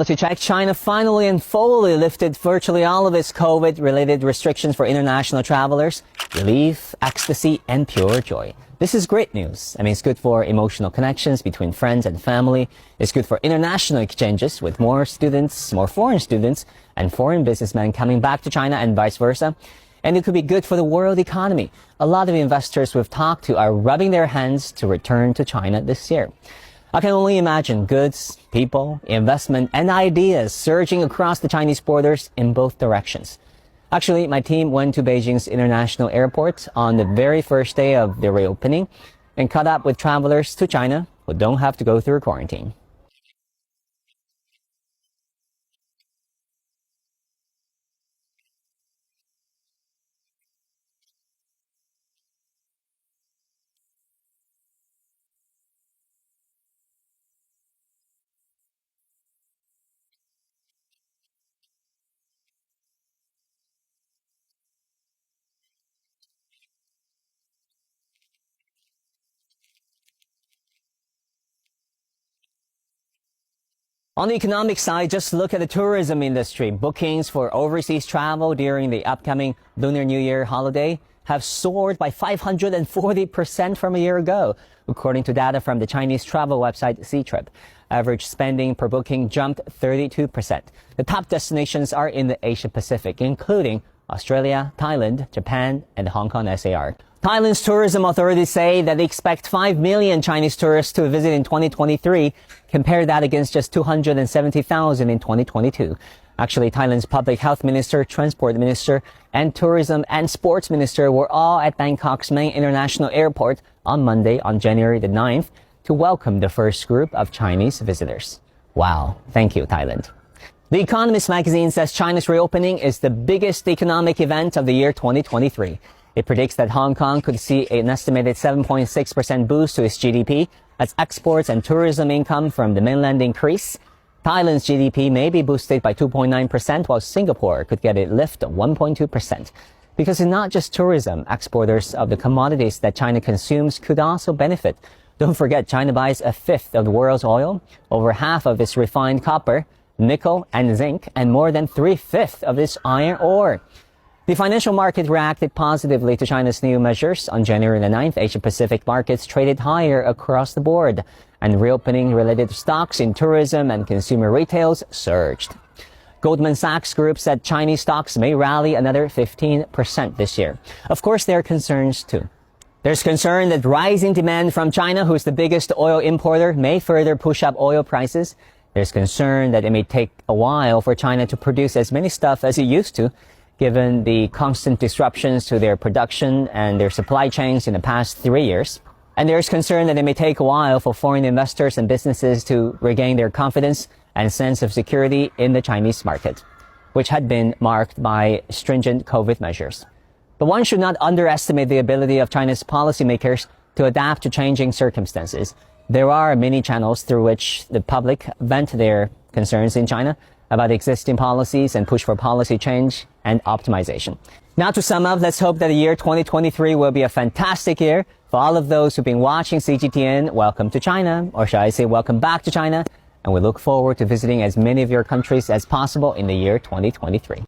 To check, China finally and fully lifted virtually all of its COVID-related restrictions for international travelers. Relief, ecstasy, and pure joy. This is great news. I mean, it's good for emotional connections between friends and family. It's good for international exchanges with more students, more foreign students, and foreign businessmen coming back to China and vice versa. And it could be good for the world economy. A lot of investors we've talked to are rubbing their hands to return to China this year. I can only imagine goods, people, investment, and ideas surging across the Chinese borders in both directions. Actually, my team went to Beijing's International Airport on the very first day of the reopening and caught up with travelers to China who don't have to go through quarantine. On the economic side, just look at the tourism industry. Bookings for overseas travel during the upcoming Lunar New Year holiday have soared by 540% from a year ago, according to data from the Chinese travel website Ctrip. Average spending per booking jumped 32%. The top destinations are in the Asia Pacific, including Australia, Thailand, Japan, and Hong Kong SAR. Thailand's tourism authorities say that they expect 5 million Chinese tourists to visit in 2023. Compare that against just 270,000 in 2022. Actually, Thailand's public health minister, transport minister, and tourism and sports minister were all at Bangkok's main international airport on Monday, on January the 9th, to welcome the first group of Chinese visitors. Wow. Thank you, Thailand. The Economist magazine says China's reopening is the biggest economic event of the year 2023. It predicts that Hong Kong could see an estimated 7.6% boost to its GDP as exports and tourism income from the mainland increase. Thailand's GDP may be boosted by 2.9%, while Singapore could get a lift of 1.2%. Because it's not just tourism, exporters of the commodities that China consumes could also benefit. Don't forget, China buys a fifth of the world's oil, over half of its refined copper, nickel, and zinc, and more than 3/5 of its iron ore. The financial market reacted positively to China's new measures. On January the 9th, Asia-Pacific markets traded higher across the board, and reopening-related stocks in tourism and consumer retails surged. Goldman Sachs Group said Chinese stocks may rally another 15% this year. Of course, there are concerns too. There's concern that rising demand from China, who's the biggest oil importer, may further push up oil prices. There's concern that it may take a while for China to produce as many stuff as it used to, given the constant disruptions to their production and their supply chains in the past 3 years. And there's concern that it may take a while for foreign investors and businesses to regain their confidence and sense of security in the Chinese market, which had been marked by stringent COVID measures. But one should not underestimate the ability of China's policymakers to adapt to changing circumstances. There are many channels through which the public vent their concerns in China about existing policies and push for policy change and optimization. Now, to sum up, let's hope that the year 2023 will be a fantastic year. For all of those who've been watching CGTN, welcome to China, or shall I say welcome back to China, and we look forward to visiting as many of your countries as possible in the year 2023.